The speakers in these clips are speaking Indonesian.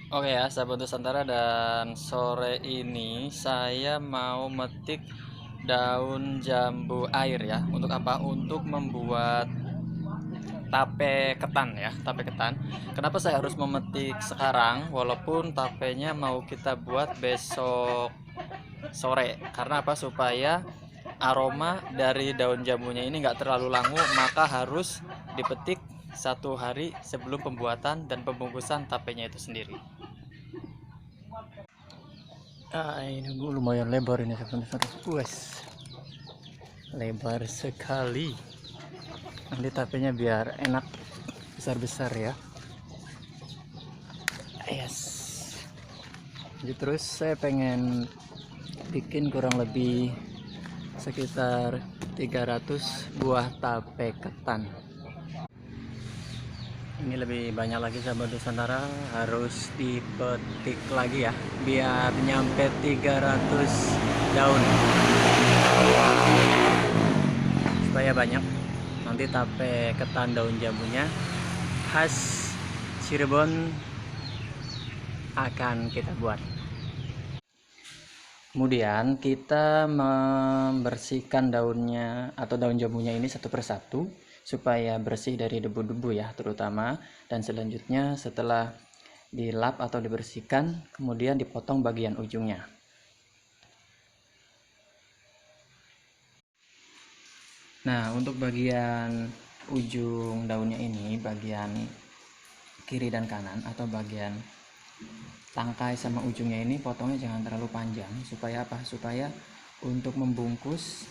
Oke ya, sahabat Nusantara, dan sore ini saya mau metik daun jambu air ya. Untuk apa? Untuk membuat tape ketan ya, tape ketan. Kenapa saya harus memetik sekarang walaupun tapenya mau kita buat besok sore? Karena apa? Supaya aroma dari daun jambunya ini nggak terlalu langu, maka harus dipetik 1 hari sebelum pembuatan dan pembungkusan tapenya itu sendiri. Ini lumayan lebar ini sebenarnya. Wes, lebar sekali. Nanti tapenya biar enak besar-besar ya. Yes. Jadi terus saya pengen bikin kurang lebih sekitar 300 buah tape ketan. Ini lebih banyak lagi sahabat Nusantara, harus dipetik lagi ya biar nyampe 300 daun supaya banyak. Nanti tape ketan daun jambunya khas Cirebon akan kita buat. Kemudian kita membersihkan daunnya atau daun jambunya ini satu persatu supaya bersih dari debu-debu ya terutama. Dan selanjutnya setelah dilap atau dibersihkan, kemudian dipotong bagian ujungnya. Nah, untuk bagian ujung daunnya ini, bagian kiri dan kanan atau bagian tangkai sama ujungnya ini potongnya jangan terlalu panjang. Supaya apa? Supaya untuk membungkus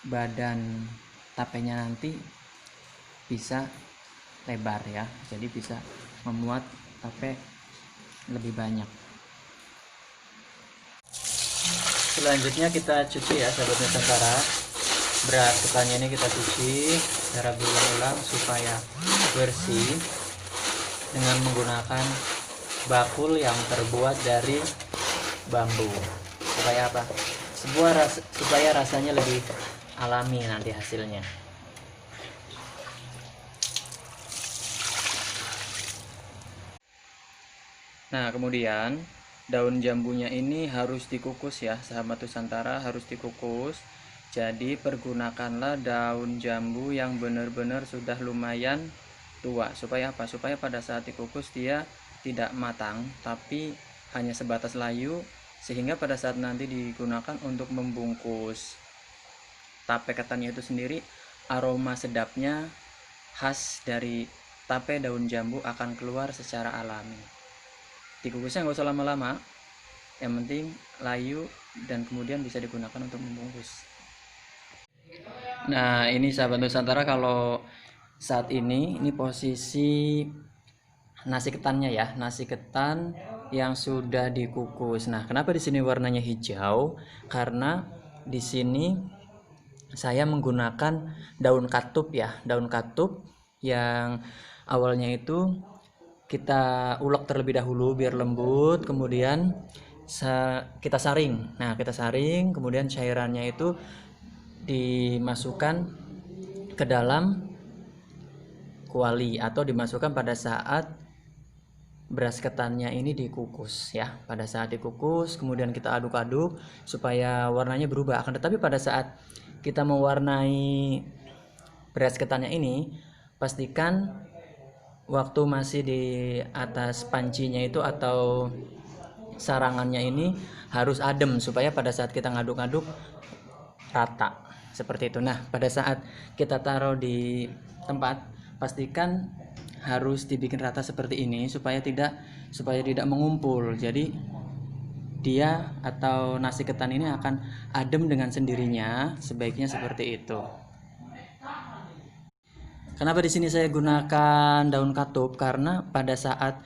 badan tapenya nanti bisa lebar ya, jadi bisa memuat tape lebih banyak. Selanjutnya kita cuci ya sahabat Nusantara. Beras ketannya ini kita cuci secara berulang-ulang supaya bersih dengan menggunakan bakul yang terbuat dari bambu. Supaya apa? Supaya rasanya lebih alami nanti hasilnya. Nah, kemudian daun jambunya ini harus dikukus ya, sahabat Nusantara, harus dikukus. Jadi pergunakanlah daun jambu yang benar-benar sudah lumayan tua. Supaya apa? Supaya pada saat dikukus dia tidak matang, tapi hanya sebatas layu, sehingga pada saat nanti digunakan untuk membungkus tape ketannya itu sendiri, aroma sedapnya khas dari tape daun jambu akan keluar secara alami. Dikukusnya nggak usah lama-lama, yang penting layu dan kemudian bisa digunakan untuk membungkus. Nah, ini sahabat Nusantara, kalau saat ini posisi nasi ketannya ya, nasi ketan yang sudah dikukus. Nah, kenapa di sini warnanya hijau? Karena di sini saya menggunakan daun katup ya, daun katup yang awalnya itu kita ulek terlebih dahulu biar lembut, kemudian kita saring. Nah, kita saring, kemudian cairannya itu dimasukkan ke dalam kuali atau dimasukkan pada saat beras ketannya ini dikukus ya. Pada saat dikukus kemudian kita aduk-aduk supaya warnanya berubah. Akan tetapi pada saat kita mewarnai beras ketannya ini, pastikan waktu masih di atas pancinya itu atau sarangannya ini harus adem supaya pada saat kita ngaduk-ngaduk rata seperti itu. Nah, pada saat kita taruh di tempat, pastikan harus dibikin rata seperti ini supaya tidak mengumpul. Jadi dia atau nasi ketan ini akan adem dengan sendirinya, sebaiknya seperti itu. Kenapa di sini saya gunakan daun katup? Karena pada saat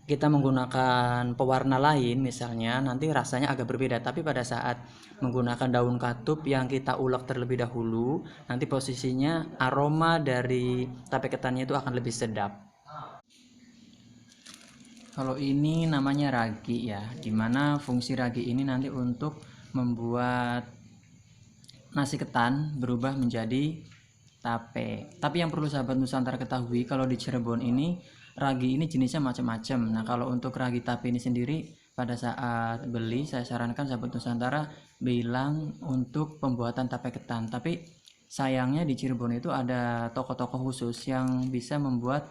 kita menggunakan pewarna lain misalnya nanti rasanya agak berbeda, tapi pada saat menggunakan daun katup yang kita ulek terlebih dahulu, nanti posisinya aroma dari tape ketannya itu akan lebih sedap. Kalau ini namanya ragi ya, dimana fungsi ragi ini nanti untuk membuat nasi ketan berubah menjadi tape. Tapi yang perlu sahabat Nusantara ketahui, kalau di Cirebon ini ragi ini jenisnya macam-macam. Nah, kalau untuk ragi tape ini sendiri, pada saat beli saya sarankan sahabat Nusantara bilang untuk pembuatan tape ketan. Tapi sayangnya di Cirebon itu ada toko-toko khusus yang bisa membuat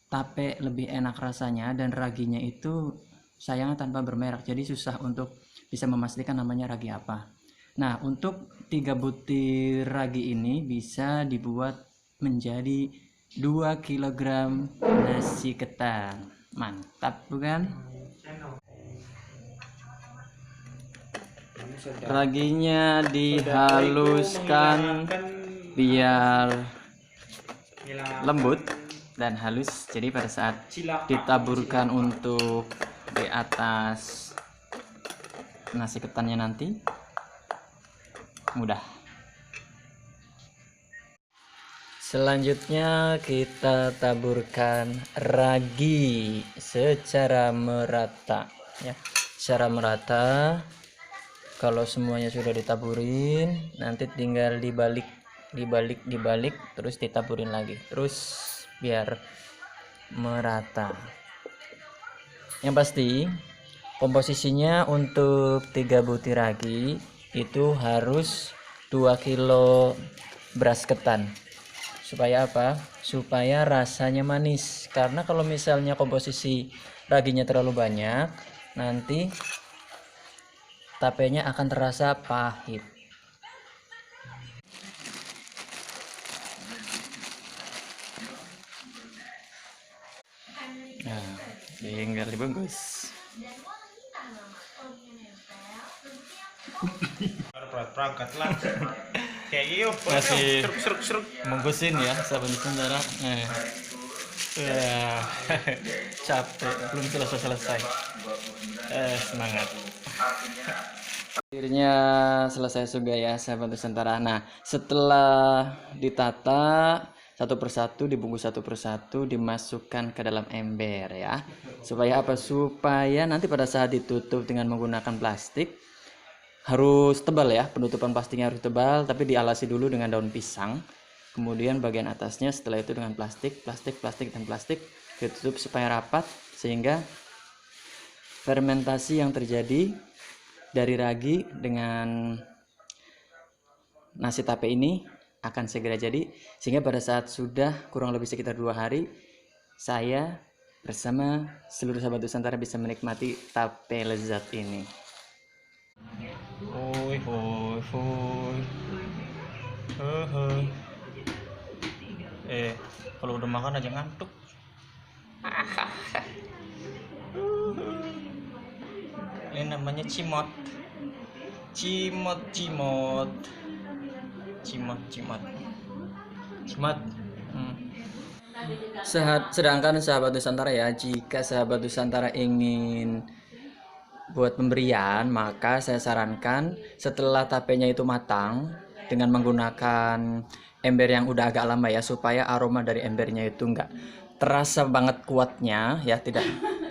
tape lebih enak rasanya, dan raginya itu sayangnya tanpa bermerek, jadi susah untuk bisa memastikan namanya ragi apa. Nah, untuk 3 butir ragi ini bisa dibuat menjadi 2 kilogram nasi ketan. Mantap bukan? Raginya dihaluskan biar lembut dan halus, jadi pada saat ditaburkan untuk di atas nasi ketannya nanti mudah. Selanjutnya kita taburkan ragi secara merata ya, secara merata. Kalau semuanya sudah ditaburin, nanti tinggal dibalik, terus ditaburin lagi, terus biar merata. Yang pasti komposisinya untuk 3 butir ragi itu harus 2 kilo beras ketan. Supaya apa? Supaya rasanya manis. Karena kalau misalnya komposisi raginya terlalu banyak, nanti tapenya akan terasa pahit. Nah, tinggal dibungkus. Perangkat lah kayak gitu Masih seruk bungkusin ya sahabat Nusantara. Capek, belum selesai. Semangat. Akhirnya selesai juga ya sahabat Nusantara. Nah, setelah ditata satu persatu, dibungkus satu persatu, dimasukkan ke dalam ember ya. Supaya apa? Supaya nanti pada saat ditutup dengan menggunakan plastik, harus tebal ya, penutupan plastiknya harus tebal, tapi dialasi dulu dengan daun pisang. Kemudian bagian atasnya setelah itu dengan plastik ditutup supaya rapat, sehingga fermentasi yang terjadi dari ragi dengan nasi tape ini akan segera jadi, sehingga pada saat sudah kurang lebih sekitar 2 hari, saya bersama seluruh sahabat Nusantara bisa menikmati tape lezat ini. Hoi hoi hoi. Kalau udah makan aja ngantuk. Ini namanya cimot. Sedangkan sahabat Nusantara ya, jika sahabat Nusantara ingin buat pemberian, maka saya sarankan setelah tapenya itu matang dengan menggunakan ember yang udah agak lama ya, supaya aroma dari embernya itu enggak terasa banget kuatnya ya, tidak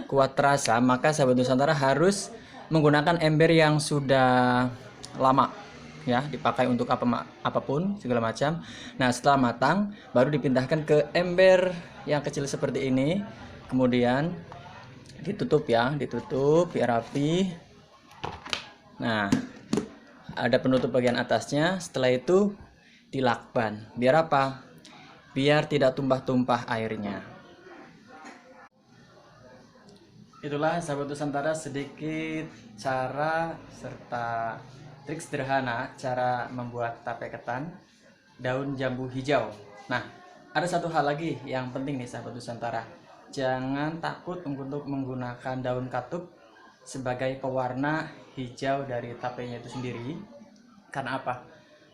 kuat terasa, maka sahabat Nusantara harus menggunakan ember yang sudah lama ya, dipakai untuk apapun segala macam. Nah, setelah matang baru dipindahkan ke ember yang kecil seperti ini, kemudian ditutup ya, ditutup biar rapi. Nah, ada penutup bagian atasnya. Setelah itu dilakban. Biar apa? Biar tidak tumpah-tumpah airnya. Itulah sahabat Nusantara sedikit cara serta trik sederhana cara membuat tape ketan daun jambu hijau. Nah, ada satu hal lagi yang penting nih sahabat Nusantara. Jangan takut untuk menggunakan daun katup sebagai pewarna hijau dari tapenya itu sendiri. Karena apa?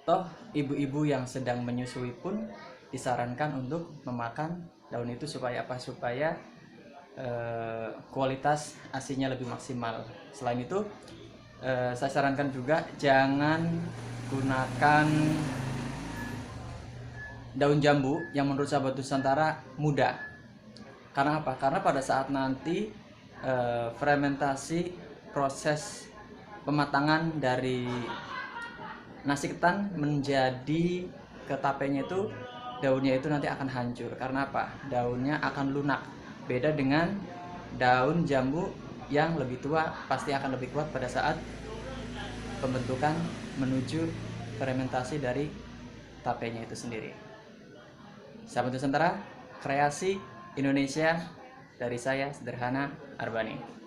Toh ibu-ibu yang sedang menyusui pun disarankan untuk memakan daun itu supaya apa? Supaya kualitas ASINY-nya lebih maksimal. Selain itu, saya sarankan juga jangan gunakan daun jambu yang menurut sahabat Nusantara muda. Karena apa? Karena pada saat nanti fermentasi proses pematangan dari nasi ketan menjadi ke tapenya itu, daunnya itu nanti akan hancur. Karena apa? Daunnya akan lunak. Beda dengan daun jambu yang lebih tua, pasti akan lebih kuat pada saat pembentukan menuju fermentasi dari tapenya itu sendiri. Sahabat Nusantara, kreasi Indonesia dari saya Sederhana Arbani.